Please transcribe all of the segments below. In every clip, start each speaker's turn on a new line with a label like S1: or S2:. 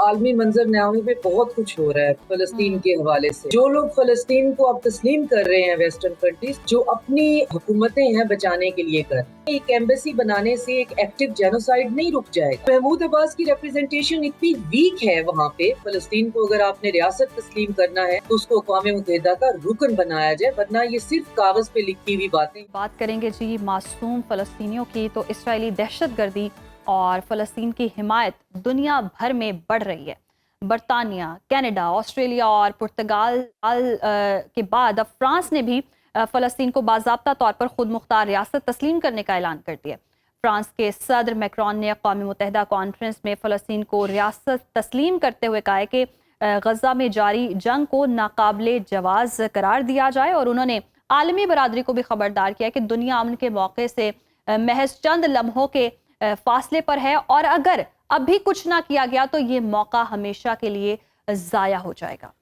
S1: आलमी मंजरनामे पे बहुत कुछ हो रहा है फलस्तीन के हवाले से। जो लोग फलस्तीन को अब तस्लीम कर रहे हैं वेस्टर्न कंट्रीज, जो अपनी हुकूमतें हैं बचाने के लिए कर, एक एम्बेसी बनाने से एक एक्टिव जेनोसाइड नहीं रुक जाएगा। महमूद अब्बास की रिप्रेजेंटेशन इतनी वीक है वहाँ पे, फलस्तीन को अगर आपने रियासत तस्लीम करना है तो उसको अक़वाम मुत्तहिदा का रुकन बनाया जाए, वरना ये सिर्फ कागज पे लिखी हुई बातें।
S2: बात करेंगे जी मासूम फलस्तीनियों की, तो इसराइली दहशतगर्दी और फ़लस्तीन की हिमायत दुनिया भर में बढ़ रही है। बरतानिया, कनाडा, ऑस्ट्रेलिया और पुर्तगाल के बाद अब फ्रांस ने भी फ़लस्तीन को बाज़ाब्ता तौर पर खुद मुख्तार रियासत तस्लीम करने का ऐलान कर दिया। फ्रांस के सदर मैक्रोन ने अक़वाम मुत्तहिदा कॉन्फ्रेंस में फ़लस्तीन को रियासत तस्लीम करते हुए कहा है कि गज़ा में जारी जंग को नाकाबिले जवाज़ करार दिया जाए, और उन्होंने आलमी बरादरी को भी खबरदार किया कि दुनिया अमन के मौके से महज चंद लम्हों के फासले पर है, और अगर अब भी कुछ ना किया गया तो ये मौका हमेशा के लिए ज़ाया हो जाएगा।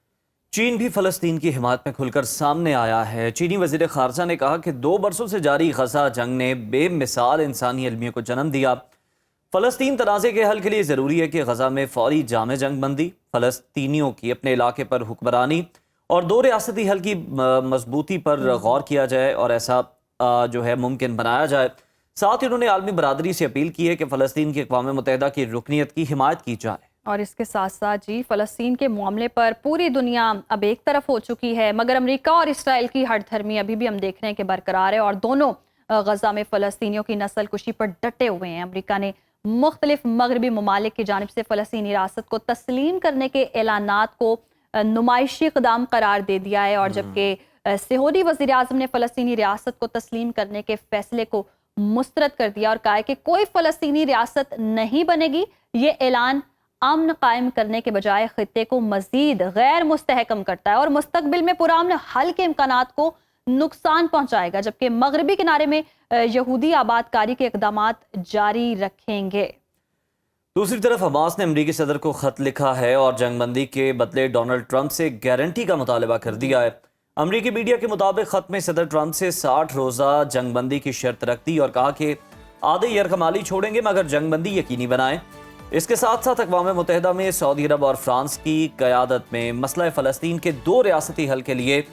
S3: चीन भी फ़लस्तीन की हिमायत में खुलकर सामने आया है। चीनी वज़ीर ख़ारजा ने कहा कि 2 बरसों से जारी गज़ा जंग ने बेमिसाल इंसानी अलमियों को जन्म दिया। फ़लस्तीन तनाज़े के हल के लिए ज़रूरी है कि गज़ा में फ़ौरी जामे जंग बंदी, फ़लस्तीनियों की अपने इलाके पर हुक्मरानी और 2 रियासती हल की मजबूती पर गौर किया जाए और ऐसा जो है मुमकिन बनाया जाए। साथ ही उन्होंने आलमी बरादरी से अपील की है कि फ़लस्तीन की अक़वाम मुत्तहिदा की रुकनीत की हिमायत की जाए।
S2: और इसके साथ साथ जी फ़लस्तीन के मामले पर पूरी दुनिया अब एक तरफ हो चुकी है, मगर अमेरिका और इसराइल की हठधर्मी अभी भी हम देख रहे हैं कि बरकरार है, और दोनों गज़ा में फ़लस्तीनियों की नस्ल कुशी पर डटे हुए हैं। अमेरिका ने मुख्तलिफ मगरबी ममालिक की जानिब से फ़लस्तीनी रियासत को तस्लीम करने के ऐलानात को नुमाइशी इक़दाम करार दे दिया है, और जबकि सऊदी वज़ीर आज़म ने फ़लस्तीनी रियासत को तस्लीम करने के फैसले को मुस्तरद कर दिया और कहा है कि कोई फ़लस्तीनी रियासत नहीं बनेगी। ये ऐलान अमन कायम करने के बजाय खित्ते को मजीद गैर मुस्तहकम करता है और मुस्तकबिल में पुरअमन हल के इम्कानात को नुकसान पहुंचाएगा, जबकि मगरबी किनारे में यहूदी आबादकारी के इक़दामात जारी रखेंगे।
S3: दूसरी तरफ हमास ने अमरीकी सदर को खत लिखा है और जंगबंदी के बदले डोनाल्ड ट्रंप से गारंटी का मुतालबा कर दिया है। अमरीकी मीडिया के मुताबिक खत में सदर ट्रंप से 60 रोज़ा जंगबंदी की शर्त रख दी और कहा कि आधे यरगमाली छोड़ेंगे मगर जंगबंदी यकीनी बनाएं। इसके साथ साथ अक़वाम मुत्तहिदा में सऊदी अरब और फ्रांस की क़यादत में मसला फ़लस्तीन के 2 रियासती हल के लिए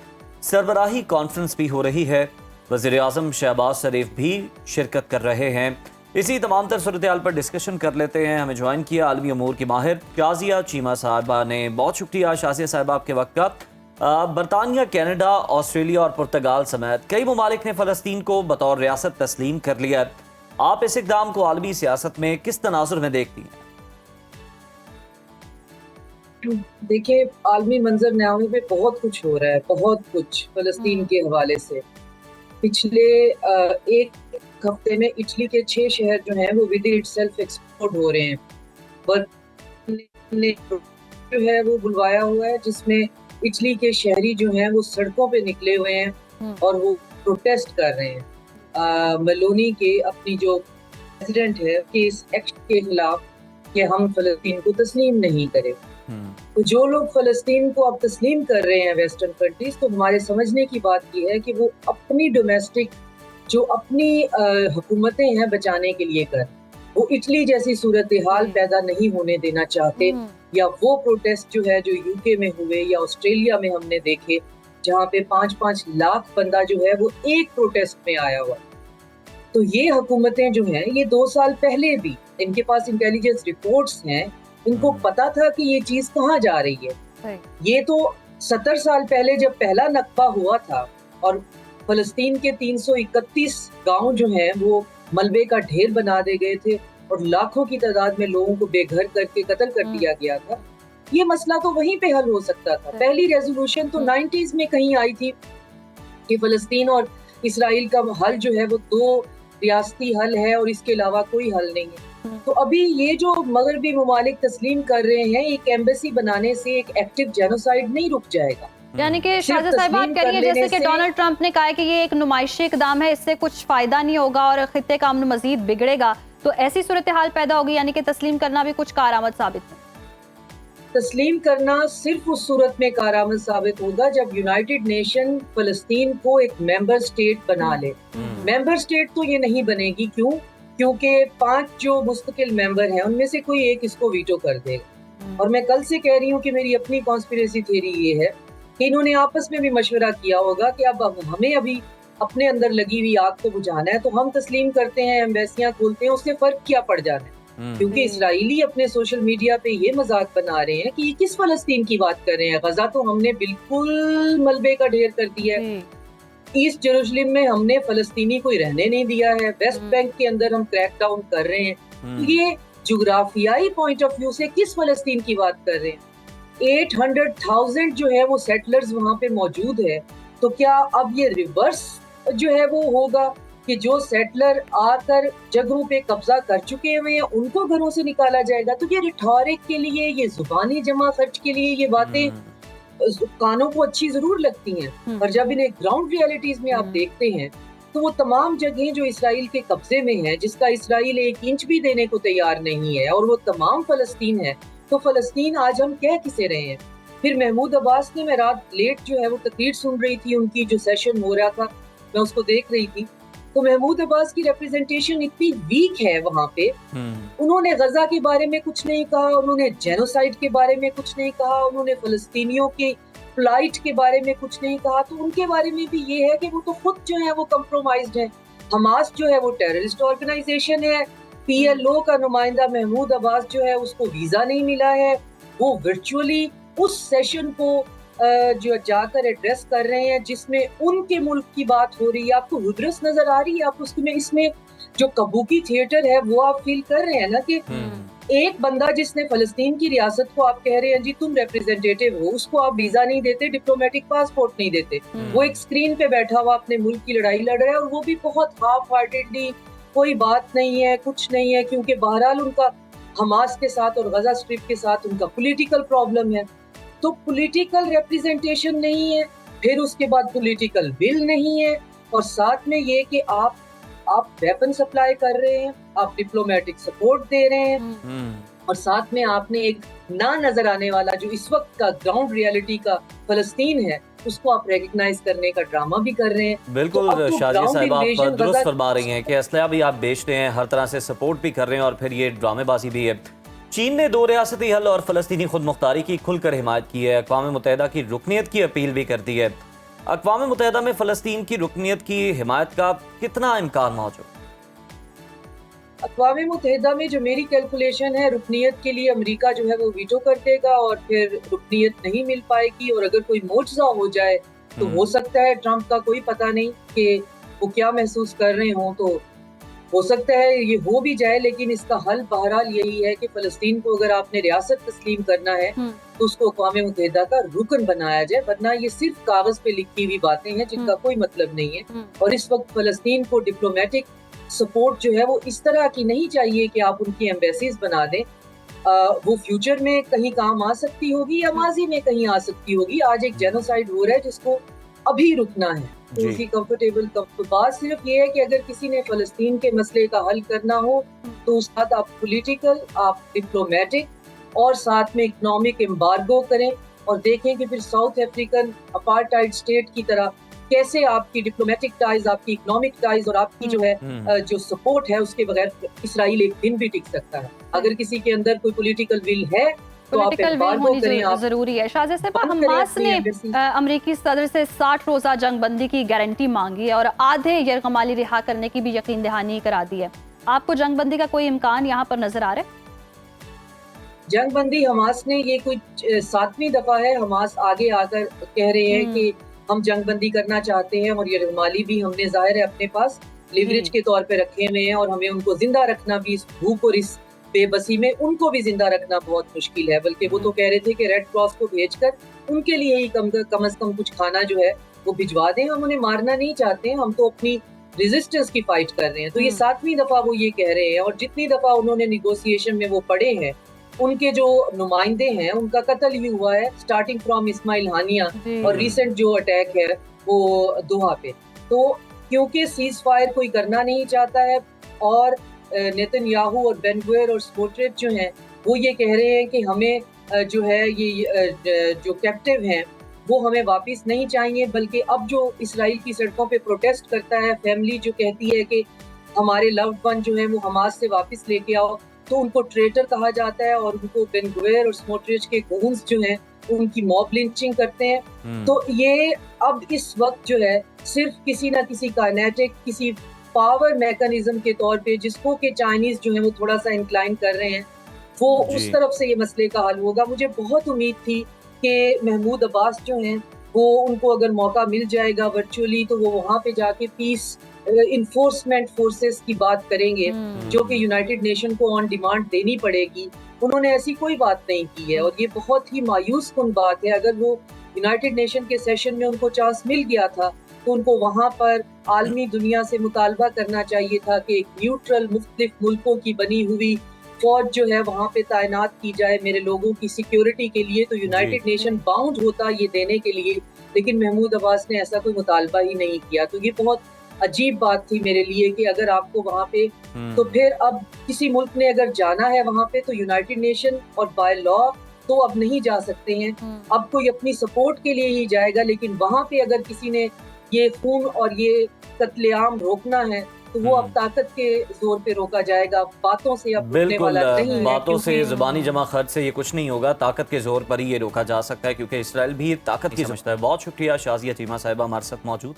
S3: सरबराही कॉन्फ्रेंस भी हो रही है। वज़ीर आज़म शहबाज शरीफ भी शिरकत कर रहे हैं। इसी तमाम तर सूरत-ए-हाल पर डिस्कशन कर लेते हैं। हमें ज्वाइन किया आलमी अमूर की माहिर शाज़िया चीमा साहिबा ने। बहुत शुक्रिया शाज़िया साहिबा आपके वक्त का। बरतानिया, कनाडा, ऑस्ट्रेलिया और पुर्तगाल समेत कई ममालिक ने फ़लस्तीन को बतौर रियासत तस्लीम कर लिया है। आप इस इक़दाम को आलमी सियासत में किस तनाजुर में देखती हैं?
S1: देखिए, आलमी मंजरनामे पे बहुत कुछ हो रहा है, बहुत कुछ फ़लस्तीन के हवाले से। पिछले एक हफ्ते में इटली के 6 शहर जो हैं वो विद इटसेल्फ एक्सप्लोड हो रहे हैं। ने जो है वो बुलवाया हुआ है, जिसमें इटली के शहरी जो हैं वो सड़कों पे निकले हुए हैं और वो प्रोटेस्ट कर रहे हैं मेलोनी के अपनी जो प्रेसिडेंट है कि इस एक्ट के खिलाफ कि हम फ़लस्तीन को तस्लीम नहीं करें। तो जो लोग फ़लस्तीन को अब तस्लीम कर रहे हैं वेस्टर्न कंट्रीज, तो हमारे समझने की बात ये है कि वो अपनी डोमेस्टिक जो अपनी हुकूमतें हैं बचाने के लिए कर, वो इटली जैसी सूरत हाल पैदा नहीं होने देना चाहते, या वो प्रोटेस्ट जो है जो यूके में हुए या ऑस्ट्रेलिया में हमने देखे जहाँ पे 5-5 लाख बंदा जो है वो एक प्रोटेस्ट में आया हुआ। तो ये हुकूमतें जो हैं ये 2 साल पहले भी इनके पास इंटेलिजेंस रिपोर्ट्स हैं, इनको पता था कि ये चीज कहाँ जा रही है। ये तो 70 साल पहले जब पहला नक्बा हुआ था और फलस्तीन के 331 गांव जो हैं वो मलबे का ढेर बना दे गए थे और लाखों की तादाद में लोगों को बेघर करके कत्ल कर दिया गया था। ये मसला तो वहीं पे हल हो सकता था। पहली रेजोल्यूशन तो 90s में कहीं आई थी कि फलस्तीन और इसराइल का हल जो है वो 2 रियासती हल है और इसके अलावा कोई हल नहीं है। तो अभी ये जो मगरबी ममालिक तस्लीम कर रहे हैं, एक एम्बेसी बनाने से एक एक्टिव जेनोसाइड नहीं रुक जाएगा।
S2: यानी कि शाज़िया साहिबा आप कह रही है जैसे कि डोनाल्ड ट्रंप ने कहा है कि ये एक नुमाइशी इक़दाम है, इससे कुछ फायदा नहीं होगा और खित्ते का अमन मजीद बिगड़ेगा, तो ऐसी सूरत हाल पैदा होगी, यानी कि तस्लीम करना भी कुछ कारआमद साबित नहीं।
S1: तस्लीम करना सिर्फ उस सूरत में कारआमद साबित होगा जब यूनाइटेड नेशन फलस्तीन को एक मेंबर स्टेट बना ले। मेंबर स्टेट तो ये नहीं बनेगी, क्योंकि 5 जो मुस्तकिल मेंबर हैं उनमें से कोई एक इसको वीटो कर देगा। اور میں کل سے کہہ رہی ہوں کہ میری اپنی کانسپریسی تھیوری یہ ہے کہ انہوں نے آپس میں بھی مشورہ کیا ہوگا کہ اب ہمیں ابھی اپنے اندر لگی ہوئی آگ کو بجھانا ہے، تو ہم تسلیم کرتے ہیں، ایمبیسیاں کھولتے ہیں، اس سے فرق کیا پڑ جانا ہے؟ کیونکہ اسرائیلی اپنے سوشل میڈیا پہ یہ مذاق بنا رہے ہیں کہ یہ کس فلسطین کی بات کر رہے ہیں، غزہ تو ہم نے بالکل ملبے کا ڈھیر کر دیا ہے، ایسٹ جیروسلم میں ہم نے فلسطینی کوئی رہنے نہیں دیا ہے، ویسٹ بینک کے اندر ہم کریک ڈاؤن کر رہے ہیں، یہ جغرافیائی پوائنٹ آف ویو سے کس فلسطین کی بات کر رہے ہیں؟ 800,000 جو ہے وہ سیٹلرز وہاں پہ موجود ہے، تو کیا اب یہ ریورس جو ہے وہ ہوگا کہ جو سیٹلر آ کر جگہوں پہ قبضہ کر چکے ہوئے ہیں ان کو گھروں سے نکالا جائے گا؟ تو یہ ریٹورک کے لیے، یہ زبانی جمع خرچ کے لیے یہ باتیں کانوں کو اچھی ضرور لگتی ہیں، پر جب انہیں گراؤنڈ ریالٹیز میں آپ دیکھتے ہیں تو وہ تمام جگہیں جو اسرائیل کے قبضے میں ہیں، جس کا اسرائیل 1 انچ بھی دینے کو تیار نہیں ہے، اور وہ تمام فلسطین ہے، تو فلسطین آج ہم کہہ کسے رہے ہیں؟ پھر محمود عباس نے، میں رات لیٹ جو ہے وہ تقریر سن رہی تھی، ان کی جو سیشن ہو رہا تھا میں اس کو دیکھ رہی تھی، تو محمود عباس کی ریپریزنٹیشن اتنی ویک ہے وہاں پہ، انہوں نے غزہ کے بارے میں کچھ نہیں کہا، انہوں نے جینوسائیڈ کے بارے میں کچھ نہیں کہا، انہوں نے فلسطینیوں کی فلائٹ کے بارے میں کچھ نہیں کہا، تو ان کے بارے میں بھی یہ ہے کہ وہ تو خود جو ہے وہ کمپرومائزڈ ہیں، حماس جو ہے وہ ٹیررسٹ آرگنائزیشن ہے، پی ایل او کا نمائندہ محمود عباس جو ہے اس کو ویزا نہیں ملا ہے، وہ ورچولی اس سیشن کو جو جا کر ایڈریس کر رہے ہیں جس میں ان کے ملک کی بات ہو رہی ہے، آپ کو ہبرس نظر آ رہی ہے، آپ اس میں جو کبوکی تھیٹر ہے وہ آپ فیل کر رہے ہیں نا کہ ایک بندہ جس نے فلسطین کی ریاست کو آپ کہہ رہے ہیں جی تم ریپریزنٹیٹیو ہو، اس کو آپ ویزا نہیں دیتے، ڈپلومیٹک پاسپورٹ نہیں دیتے، وہ ایک سکرین پہ بیٹھا ہوا اپنے ملک کی لڑائی لڑ رہا ہے، اور وہ بھی بہت ہاف ہارٹیڈلی، کوئی بات نہیں ہے، کچھ نہیں ہے، کیونکہ بہرحال ان کا حماس کے ساتھ اور غزہ اسٹرپ کے ساتھ ان کا پولیٹیکل پرابلم ہے، تو پولیٹیکل ریپریزنٹیشن نہیں ہے، پھر اس کے بعد پولیٹیکل ول نہیں ہے، اور ساتھ میں یہ کہ آپ ویپن سپلائی کر رہے ہیں، آپ ڈپلومیٹک سپورٹ دے رہے ہیں، اور ساتھ میں آپ نے ایک نہ نظر آنے والا جو اس وقت کا گراؤنڈ ریالٹی کا فلسطین ہے اس کو آپ ریکگنائز کرنے کا ڈرامہ بھی کر رہے ہیں۔
S3: بالکل شازیہ صاحب، آپ درست فرما رہی ہیں کہ اسلحہ بھی آپ بیچ رہے ہیں، ہر طرح سے سپورٹ بھی کر رہے ہیں، اور پھر یہ ڈرامے بازی بھی ہے۔ چین نے 2 ریاستی حل اور فلسطینی خود مختاری کی کھل کر حمایت کی ہے، اقوام متحدہ کی رکنیت کی اپیل بھی کر دی ہے۔ اقوام متحدہ میں فلسطین کی رکنیت کی حمایت کا کتنا امکان موجود؟
S1: اقوام متحدہ میں جو میری کیلکولیشن ہے، رکنیت کے لیے امریکہ جو ہے وہ ویٹو کر دے گا، اور پھر رکنیت نہیں مل پائے گی، اور اگر کوئی معجزہ ہو جائے تو ہو سکتا ہے ٹرمپ کا کوئی پتہ نہیں کہ وہ کیا محسوس کر رہے ہوں، تو ہو سکتا ہے یہ ہو بھی جائے، لیکن اس کا حل بہرحال یہی ہے کہ فلسطین کو اگر آپ نے ریاست تسلیم کرنا ہے تو اس کو اقوام متحدہ کا رکن بنایا جائے، ورنہ یہ صرف کاغذ پہ لکھی ہوئی باتیں ہیں جن کا کوئی مطلب نہیں ہے، اور اس وقت فلسطین کو ڈپلومیٹک سپورٹ جو ہے وہ اس طرح کی نہیں چاہیے کہ آپ ان کی ایمبیسیز بنا دیں، وہ فیوچر میں کہیں کام آ سکتی ہوگی یا ماضی میں کہیں آ سکتی ہوگی۔ آج ایک جینوسائیڈ ہو رہا ہے جس کو ابھی رکنا ہے، تو اسی کمفرٹیبل بات صرف یہ ہے کہ اگر کسی نے فلسطین کے مسئلے کا حل کرنا ہو تو اس ساتھ آپ پولیٹیکل، آپ ڈپلومیٹک اور ساتھ میں اکنامک ایمبارگو کریں، اور دیکھیں کہ پھر ساؤتھ افریقن اپارٹائڈ اسٹیٹ کی طرح کیسے آپ کی ڈپلومیٹک ٹائز، آپ کی اکنامک ٹائز اور آپ کی جو ہے جو سپورٹ ہے اس کے بغیر اسرائیل ایک دن بھی ٹک سکتا ہے۔ اگر کسی کے اندر کوئی پولیٹیکل ول ہے تو آپ ایمبارگو کریں، آپ
S2: ضروری ہے۔ شازیہ صاحب، حماس نے امریکی صدر سے 60 روزہ جنگ بندی کی گارنٹی مانگی ہے اور آدھے یرغمالی رہا کرنے کی بھی یقین دہانی کرا دی ہے۔ آپ کو جنگ بندی کا کوئی امکان یہاں پر نظر آ رہا ہے؟
S1: جنگ بندی حماس نے، یہ کوئی 7ویں دفعہ ہے حماس آگے آ کر کہہ رہے ہیں کہ ہم جنگ بندی کرنا چاہتے ہیں، اور یرغمالی بھی ہم نے ظاہر ہے اپنے پاس لیوریج کے طور پہ رکھے ہوئے ہیں، اور ہمیں ان کو زندہ رکھنا بھی، اس بھوک اور اس بے بسی میں ان کو بھی زندہ رکھنا بہت مشکل ہے، بلکہ وہ تو کہہ رہے تھے کہ ریڈ کراس کو بھیج کر ان کے لیے ہی کم از کم کچھ کھانا جو ہے وہ بھجوا دیں، ہم انہیں مارنا نہیں چاہتے ہیں، ہم تو اپنی ریزسٹنس کی فائٹ کر رہے ہیں۔ تو یہ 7ویں دفعہ وہ یہ کہہ رہے ہیں، اور جتنی دفعہ انہوں نے نیگوسیشن میں وہ پڑے ہیں، ان کے جو نمائندے ہیں ان کا قتل ہی ہوا ہے، سٹارٹنگ فرام اسماعیل ہانیہ اور ریسنٹ جو اٹیک ہے وہ دوحہ پہ۔ تو کیونکہ سیز فائر کوئی کرنا نہیں چاہتا ہے، اور نیتن یاہو اور بین گوئر اور سموٹریچ جو ہیں وہ یہ کہہ رہے ہیں کہ ہمیں جو ہے یہ جو کیپٹیو ہیں وہ ہمیں واپس نہیں چاہیے، بلکہ اب جو اسرائیل کی سڑکوں پہ پروٹیسٹ کرتا ہے، فیملی جو کہتی ہے کہ ہمارے لوڈ ون جو ہیں وہ حماس سے واپس لے کے آؤ، तो उनको ट्रेटर कहा जाता है और उनको बेन गुवेर और स्मोट्रिच के गूंस जो हैं उनकी मॉब लिंचिंग करते हैं। तो ये अब इस वक्त जो है सिर्फ किसी ना किसी काइनेटिक किसी पावर मैकेनिज्म के तौर पे जिसको कि चाइनीज जो है वो थोड़ा सा इंक्लाइन कर रहे हैं वो उस तरफ से ये मसले का हल होगा। मुझे बहुत उम्मीद थी कि महमूद अब्बास जो हैं वो उनको अगर मौका मिल जाएगा वर्चुअली तो वो वहाँ पे जाके पीस इन्फोर्समेंट फोर्सेस की बात करेंगे जो कि यूनाइटेड नेशन को ऑन डिमांड देनी पड़ेगी। उन्होंने ऐसी कोई बात नहीं की है और ये बहुत ही मायूस कुन बात है। अगर वो यूनाइटेड नेशन के सेशन में उनको चांस मिल गया था तो उनको वहाँ पर आलमी दुनिया से मुतालबा करना चाहिए था कि एक न्यूट्रल मुख्तलिफ मुल्कों की बनी हुई फौज जो है वहाँ पे तैनात की जाए मेरे लोगों की सिक्योरिटी के लिए। तो यूनाइटेड नेशन बाउंड होता ये देने के लिए, लेकिन महमूद अब्बास ने ऐसा कोई मुतालबा ही नहीं किया। तो ये बहुत अजीब बात थी मेरे लिए कि अगर आपको वहाँ पे तो फिर अब किसी मुल्क ने अगर जाना है वहाँ पे तो यूनाइटेड नेशन और बाय लॉ तो अब नहीं जा सकते हैं। अब कोई अपनी सपोर्ट के लिए ही जाएगा, लेकिन वहाँ पे अगर किसी ने ये खून और ये कत्लेआम रोकना है तो वो अब ताकत के जोर पे रोका जाएगा, बातों से अब रुकने वाला नहीं है।
S3: बातों से ज़बानी जमा खर्च से ये कुछ नहीं होगा, ताकत के जोर पर ही ये रोका जा सकता है क्योंकि इसराइल भी ताकत की समझता है। बहुत शुक्रिया शाजिया चीमा साहिबा हमारे साथ मौजूद थी।